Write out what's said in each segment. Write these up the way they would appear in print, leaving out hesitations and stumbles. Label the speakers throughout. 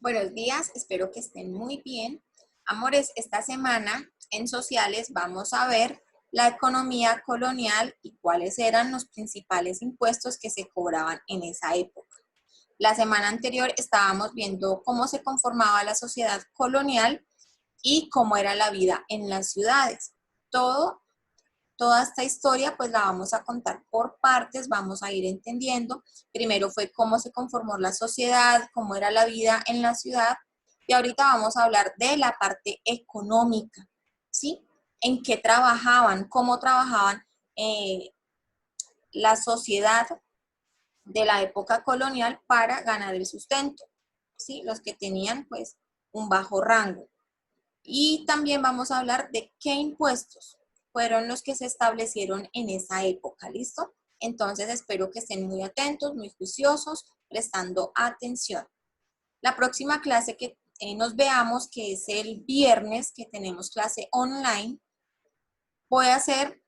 Speaker 1: Buenos días, espero que estén muy bien. Amores, esta semana en sociales vamos a ver la economía colonial y cuáles eran los principales impuestos que se cobraban en esa época. La semana anterior estábamos viendo cómo se conformaba la sociedad colonial y cómo era la vida en las ciudades. Toda esta historia pues la vamos a contar por partes, vamos a ir entendiendo. Primero fue cómo se conformó la sociedad, cómo era la vida en la ciudad, y ahorita vamos a hablar de la parte económica, ¿sí? En qué trabajaban, cómo trabajaban la sociedad de la época colonial para ganar el sustento, ¿sí? Los que tenían pues un bajo rango. Y también vamos a hablar de qué impuestos fueron los que se establecieron en esa época, ¿listo? Entonces espero que estén muy atentos, muy juiciosos, prestando atención. La próxima clase que nos veamos, que es el viernes, que tenemos clase online, voy a hacer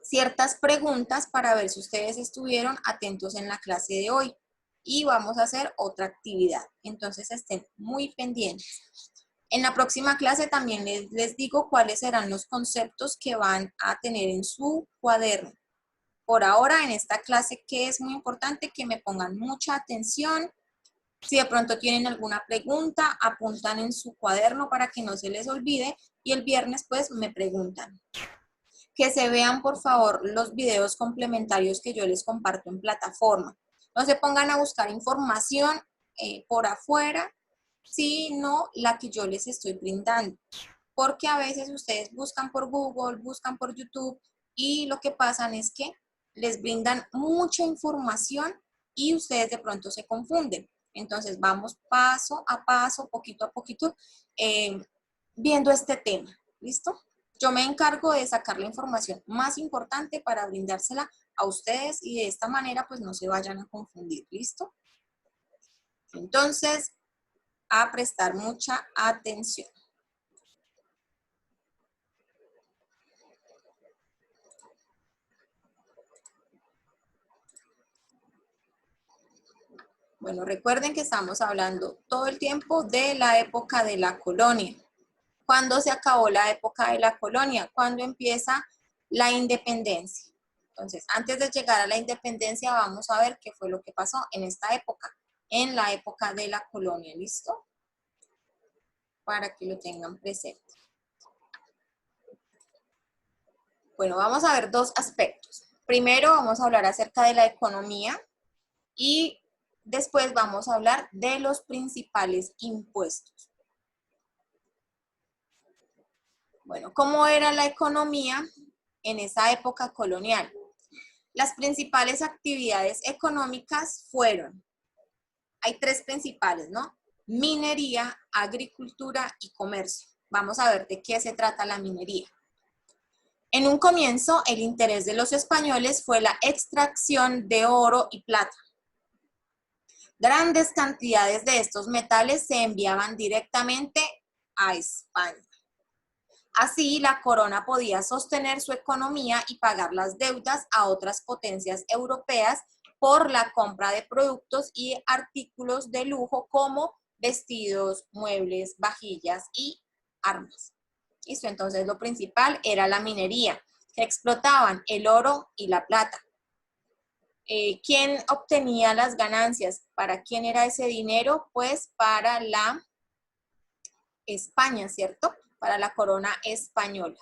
Speaker 1: ciertas preguntas para ver si ustedes estuvieron atentos en la clase de hoy. Y vamos a hacer otra actividad. Entonces estén muy pendientes. En la próxima clase también les digo cuáles serán los conceptos que van a tener en su cuaderno. Por ahora, en esta clase, que es muy importante que me pongan mucha atención. Si de pronto tienen alguna pregunta, apuntan en su cuaderno para que no se les olvide y el viernes pues me preguntan. Que se vean por favor los videos complementarios que yo les comparto en plataforma. No se pongan a buscar información por afuera, sino la que yo les estoy brindando. Porque a veces ustedes buscan por Google, buscan por YouTube y lo que pasa es que les brindan mucha información y ustedes de pronto se confunden. Entonces vamos paso a paso, poquito a poquito, viendo este tema. ¿Listo? Yo me encargo de sacar la información más importante para brindársela a ustedes y de esta manera pues no se vayan a confundir. ¿Listo? Entonces, a prestar mucha atención. Bueno, recuerden que estamos hablando todo el tiempo de la época de la colonia. ¿Cuándo se acabó la época de la colonia? ¿Cuándo empieza la independencia? Entonces, antes de llegar a la independencia, vamos a ver qué fue lo que pasó en esta época, en la época de la colonia. ¿Listo? Para que lo tengan presente. Bueno, vamos a ver dos aspectos. Primero vamos a hablar acerca de la economía y después vamos a hablar de los principales impuestos. Bueno, ¿cómo era la economía en esa época colonial? Las principales actividades económicas fueron, hay tres principales, ¿no? Minería, agricultura y comercio. Vamos a ver de qué se trata la minería. En un comienzo, el interés de los españoles fue la extracción de oro y plata. Grandes cantidades de estos metales se enviaban directamente a España. Así, la corona podía sostener su economía y pagar las deudas a otras potencias europeas por la compra de productos y artículos de lujo como vestidos, muebles, vajillas y armas. ¿Listo? Entonces, lo principal era la minería, que explotaban el oro y la plata. ¿Quién obtenía las ganancias? ¿Para quién era ese dinero? Pues para la España, ¿cierto? Para la corona española.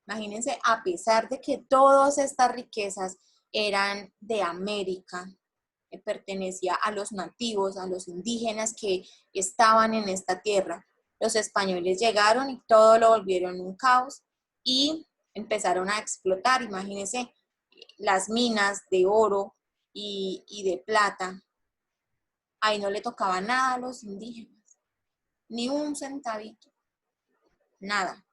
Speaker 1: Imagínense, a pesar de que todas estas riquezas eran de América, pertenecía a los nativos, a los indígenas que estaban en esta tierra, los españoles llegaron y todo lo volvieron un caos y empezaron a explotar. Imagínense las minas de oro y de plata. Ahí no le tocaba nada a los indígenas, ni un centavito, nada.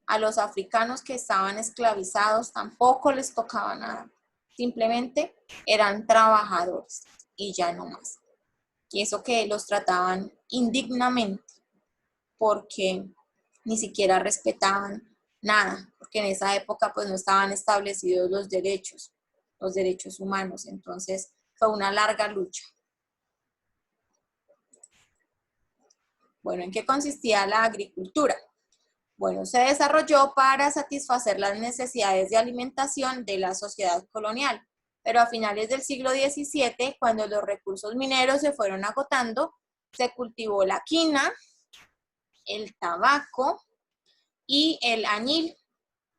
Speaker 1: A los africanos que estaban esclavizados tampoco les tocaba nada. Simplemente eran trabajadores y ya no más. Y eso que los trataban indignamente porque ni siquiera respetaban nada, porque en esa época pues no estaban establecidos los derechos humanos. Entonces fue una larga lucha. Bueno, ¿en qué consistía la agricultura? Bueno, se desarrolló para satisfacer las necesidades de alimentación de la sociedad colonial, pero a finales del siglo XVII, cuando los recursos mineros se fueron agotando, se cultivó la quina, el tabaco y el añil,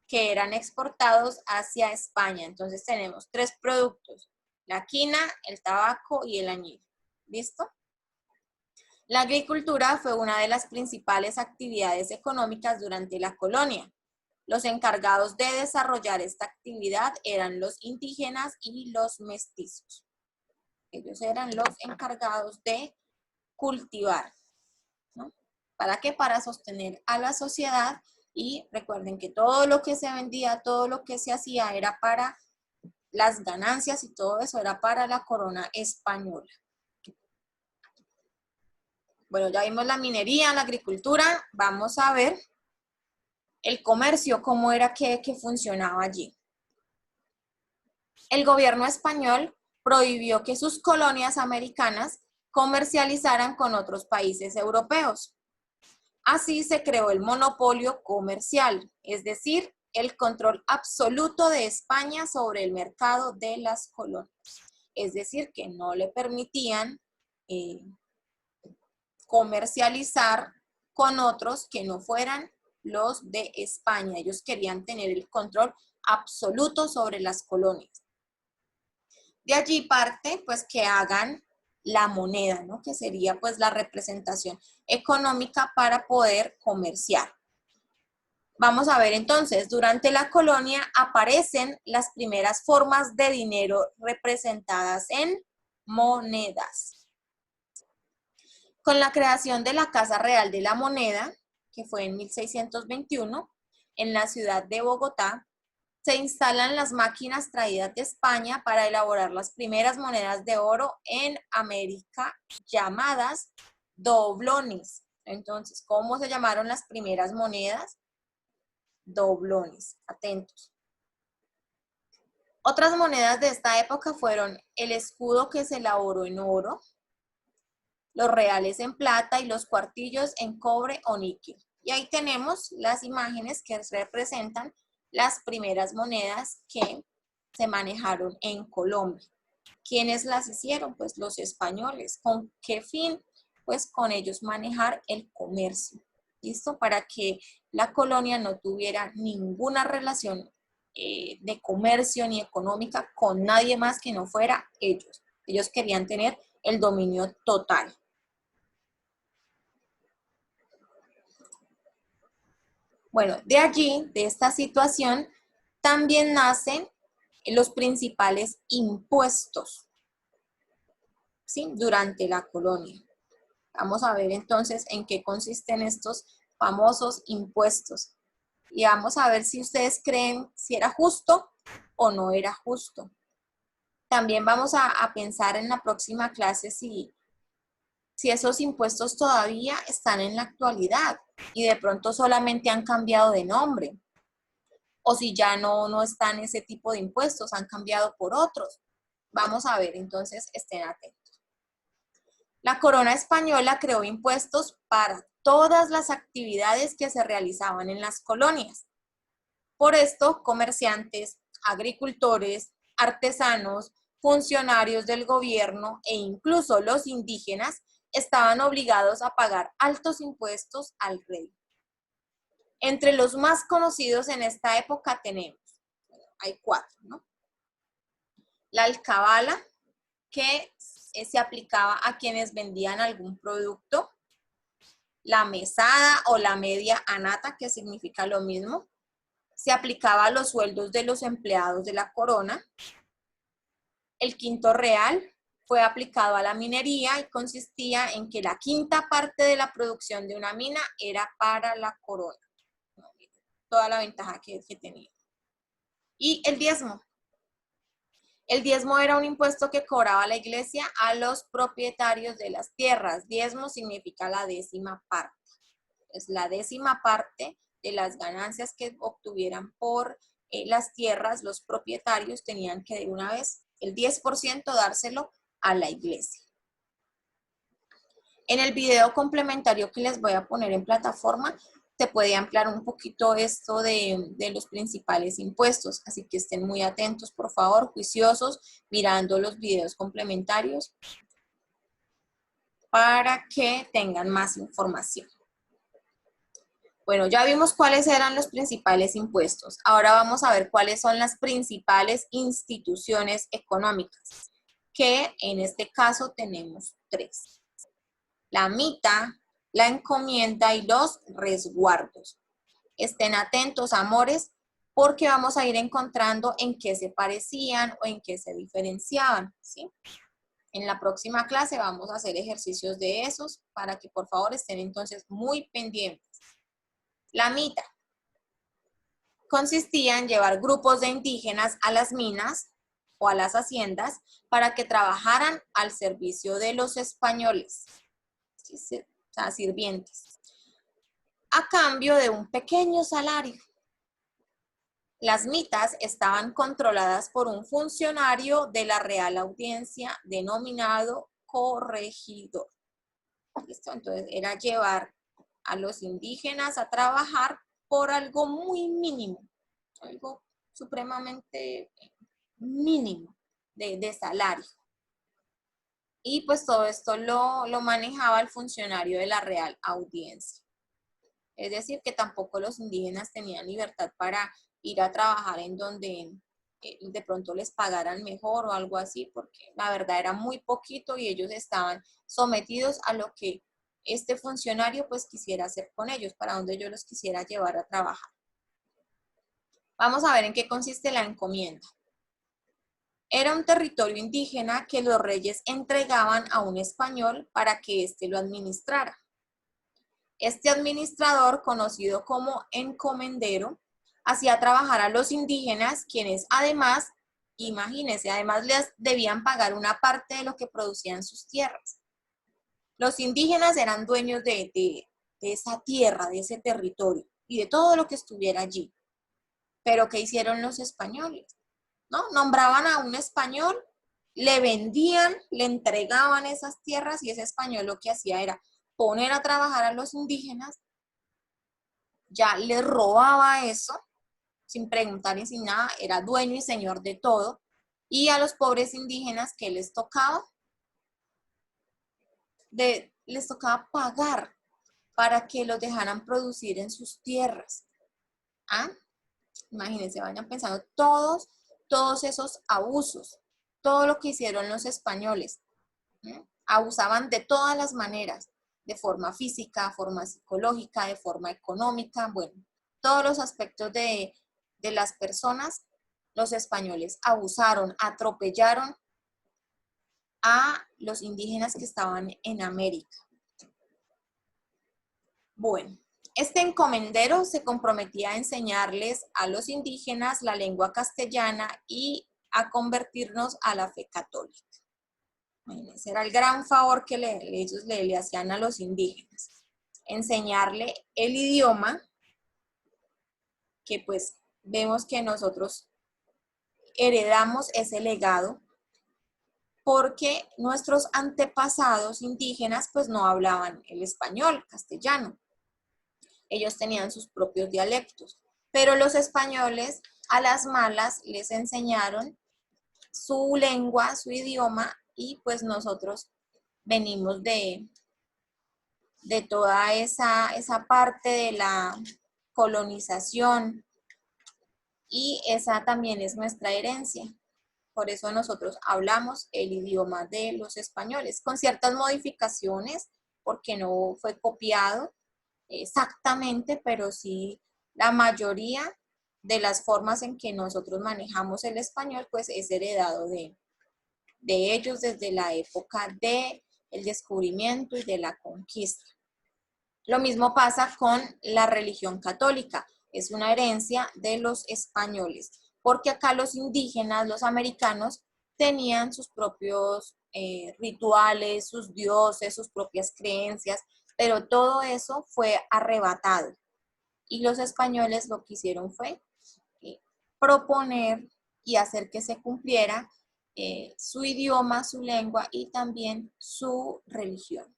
Speaker 1: que eran exportados hacia España. Entonces tenemos 3 productos: la quina, el tabaco y el añil. ¿Listo? La agricultura fue una de las principales actividades económicas durante la colonia. Los encargados de desarrollar esta actividad eran los indígenas y los mestizos. Ellos eran los encargados de cultivar, ¿no? ¿Para qué? Para sostener a la sociedad. Y recuerden que todo lo que se vendía, todo lo que se hacía era para las ganancias, y todo eso era para la corona española. Bueno, ya vimos la minería, la agricultura. Vamos a ver el comercio, cómo era que funcionaba allí. El gobierno español prohibió que sus colonias americanas comercializaran con otros países europeos. Así se creó el monopolio comercial, es decir, el control absoluto de España sobre el mercado de las colonias. Es decir, que no le permitían comercializar con otros que no fueran los de España. Ellos querían tener el control absoluto sobre las colonias. De allí parte, pues, que hagan la moneda, ¿no? Que sería, pues, la representación económica para poder comerciar. Vamos a ver entonces, durante la colonia aparecen las primeras formas de dinero representadas en monedas. Con la creación de la Casa Real de la Moneda, que fue en 1621, en la ciudad de Bogotá, se instalan las máquinas traídas de España para elaborar las primeras monedas de oro en América, llamadas doblones. Entonces, ¿cómo se llamaron las primeras monedas? Doblones. Atentos. Otras monedas de esta época fueron el escudo, que se elaboró en oro, los reales en plata y los cuartillos en cobre o níquel. Y ahí tenemos las imágenes que representan las primeras monedas que se manejaron en Colombia. ¿Quiénes las hicieron? Pues los españoles. ¿Con qué fin? Pues con ellos manejar el comercio. ¿Listo? Para que la colonia no tuviera ninguna relación de comercio ni económica con nadie más que no fuera ellos. Ellos querían tener el dominio total. Bueno, de allí, de esta situación, también nacen los principales impuestos, ¿sí? Durante la colonia. Vamos a ver entonces en qué consisten estos famosos impuestos. Y vamos a ver si ustedes creen si era justo o no era justo. También vamos a pensar en la próxima clase si esos impuestos todavía están en la actualidad y de pronto solamente han cambiado de nombre, o si ya no están ese tipo de impuestos, han cambiado por otros. Vamos a ver, entonces estén atentos. La corona española creó impuestos para todas las actividades que se realizaban en las colonias. Por esto, comerciantes, agricultores, artesanos, funcionarios del gobierno e incluso los indígenas estaban obligados a pagar altos impuestos al rey. Entre los más conocidos en esta época tenemos, hay 4, ¿no? La alcabala, que se aplicaba a quienes vendían algún producto. La mesada o la media anata, que significa lo mismo, se aplicaba a los sueldos de los empleados de la corona. El quinto real fue aplicado a la minería y consistía en que la quinta parte de la producción de una mina era para la corona. Toda la ventaja que tenía. Y el diezmo. El diezmo era un impuesto que cobraba la iglesia a los propietarios de las tierras. Diezmo significa la 10ª parte. Es la 10ª parte de las ganancias que obtuvieran por las tierras. Los propietarios tenían que de una vez el 10% dárselo a la iglesia. En el video complementario que les voy a poner en plataforma, se puede ampliar un poquito esto de los principales impuestos, así que estén muy atentos, por favor, juiciosos, mirando los videos complementarios para que tengan más información. Bueno, ya vimos cuáles eran los principales impuestos. Ahora vamos a ver cuáles son las principales instituciones económicas, que en este caso tenemos 3. La mita, la encomienda y los resguardos. Estén atentos, amores, porque vamos a ir encontrando en qué se parecían o en qué se diferenciaban, ¿sí? En la próxima clase vamos a hacer ejercicios de esos para que por favor estén entonces muy pendientes. La mita consistía en llevar grupos de indígenas a las minas o a las haciendas para que trabajaran al servicio de los españoles, ¿sí? O sea, sirvientes, a cambio de un pequeño salario. Las mitas estaban controladas por un funcionario de la Real Audiencia denominado corregidor. ¿Listo? Entonces era llevar a los indígenas a trabajar por algo muy mínimo, algo supremamente mínimo de salario. Y pues todo esto lo manejaba el funcionario de la Real Audiencia. Es decir, que tampoco los indígenas tenían libertad para ir a trabajar en donde de pronto les pagaran mejor o algo así, porque la verdad era muy poquito y ellos estaban sometidos a lo que este funcionario pues quisiera hacer con ellos, para donde yo los quisiera llevar a trabajar. Vamos a ver en qué consiste la encomienda. Era un territorio indígena que los reyes entregaban a un español para que éste lo administrara. Este administrador, conocido como encomendero, hacía trabajar a los indígenas, quienes además, imagínense, además les debían pagar una parte de lo que producían sus tierras. Los indígenas eran dueños de esa tierra, de ese territorio y de todo lo que estuviera allí. Pero ¿qué hicieron los españoles? ¿No? Nombraban a un español, le vendían, le entregaban esas tierras y ese español lo que hacía era poner a trabajar a los indígenas, ya les robaba eso, sin preguntar y sin nada, era dueño y señor de todo, y a los pobres indígenas, ¿qué les tocaba? Les tocaba pagar para que los dejaran producir en sus tierras. ¿Ah? Imagínense, vayan pensando todos esos abusos, todo lo que hicieron los españoles. Abusaban de todas las maneras, de forma física, forma psicológica, de forma económica, bueno, todos los aspectos de las personas, los españoles abusaron, atropellaron a los indígenas que estaban en América. Bueno, este encomendero se comprometía a enseñarles a los indígenas la lengua castellana y a convertirnos a la fe católica. Ese era el gran favor que ellos le hacían a los indígenas. Enseñarle el idioma, que pues vemos que nosotros heredamos ese legado, porque nuestros antepasados indígenas pues no hablaban el español, castellano. Ellos tenían sus propios dialectos, pero los españoles a las malas les enseñaron su lengua, su idioma, y pues nosotros venimos de toda esa parte de la colonización, y esa también es nuestra herencia. Por eso nosotros hablamos el idioma de los españoles, con ciertas modificaciones, porque no fue copiado exactamente, pero sí la mayoría de las formas en que nosotros manejamos el español, pues es heredado de ellos desde la época del descubrimiento y de la conquista. Lo mismo pasa con la religión católica, es una herencia de los españoles, porque acá los indígenas, los americanos, tenían sus propios rituales, sus dioses, sus propias creencias, pero todo eso fue arrebatado. Y los españoles lo que hicieron fue proponer y hacer que se cumpliera su idioma, su lengua y también su religión.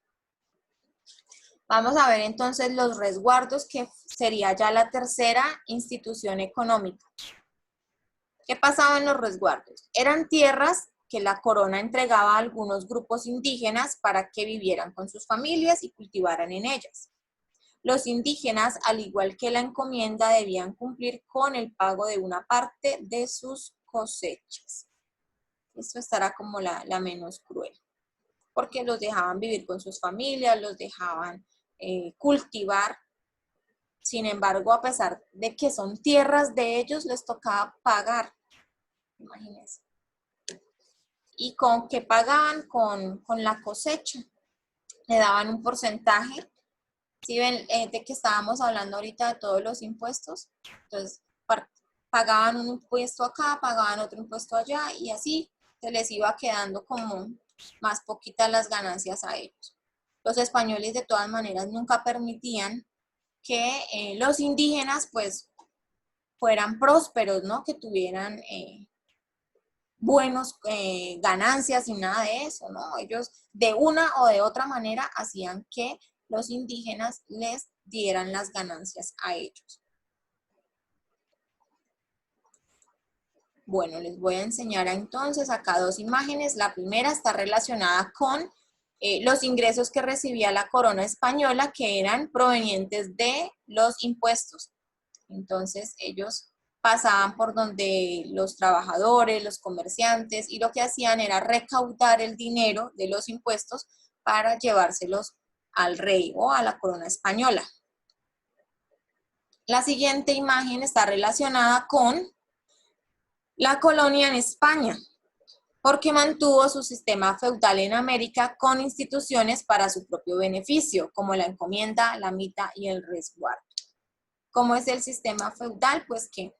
Speaker 1: Vamos a ver entonces los resguardos, que sería ya la tercera institución económica. ¿Qué pasaba en los resguardos? Eran tierras que la corona entregaba a algunos grupos indígenas para que vivieran con sus familias y cultivaran en ellas. Los indígenas, al igual que la encomienda, debían cumplir con el pago de una parte de sus cosechas. Esto estará como la menos cruel, porque los dejaban vivir con sus familias, los dejaban cultivar. Sin embargo, a pesar de que son tierras de ellos, les tocaba pagar. Imagínense. ¿Y con qué pagaban? Con la cosecha. Le daban un porcentaje. ¿Sí ven de que estábamos hablando ahorita de todos los impuestos? Entonces, pagaban un impuesto acá, pagaban otro impuesto allá y así se les iba quedando como más poquitas las ganancias a ellos. Los españoles de todas maneras nunca permitían que los indígenas pues fueran prósperos, ¿no? Que tuvieran buenos ganancias y nada de eso, ¿no? Ellos de una o de otra manera hacían que los indígenas les dieran las ganancias a ellos. Bueno, les voy a enseñar entonces acá dos imágenes. La primera está relacionada con los ingresos que recibía la corona española, que eran provenientes de los impuestos. Entonces ellos pasaban por donde los trabajadores, los comerciantes, y lo que hacían era recaudar el dinero de los impuestos para llevárselos al rey o a la corona española. La siguiente imagen está relacionada con la colonia en España, porque mantuvo su sistema feudal en América con instituciones para su propio beneficio, como la encomienda, la mita y el resguardo. ¿Cómo es el sistema feudal? Pues que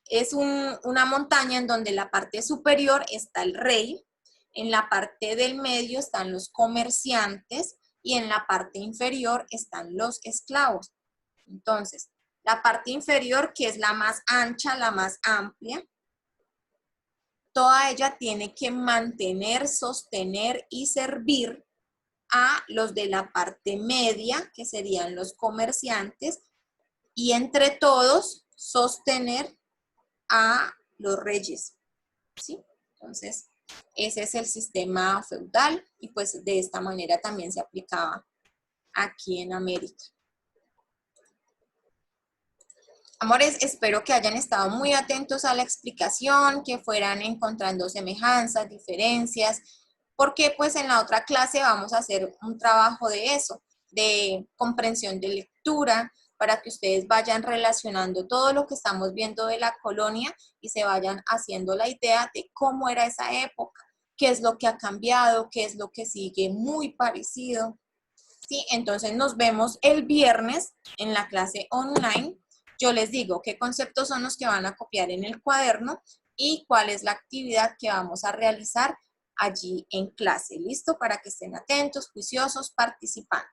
Speaker 1: es una montaña en donde en la parte superior está el rey, en la parte del medio están los comerciantes y en la parte inferior están los esclavos. Entonces, la parte inferior, que es la más ancha, la más amplia, toda ella tiene que mantener, sostener y servir a los de la parte media, que serían los comerciantes, y entre todos sostener a los reyes, ¿sí? Entonces, ese es el sistema feudal y pues de esta manera también se aplicaba aquí en América. Amores, espero que hayan estado muy atentos a la explicación, que fueran encontrando semejanzas, diferencias, porque pues en la otra clase vamos a hacer un trabajo de eso, de comprensión de lectura, para que ustedes vayan relacionando todo lo que estamos viendo de la colonia y se vayan haciendo la idea de cómo era esa época, qué es lo que ha cambiado, qué es lo que sigue muy parecido. Sí, entonces nos vemos el viernes en la clase online. Yo les digo qué conceptos son los que van a copiar en el cuaderno y cuál es la actividad que vamos a realizar allí en clase. ¿Listo? Para que estén atentos, juiciosos, participando.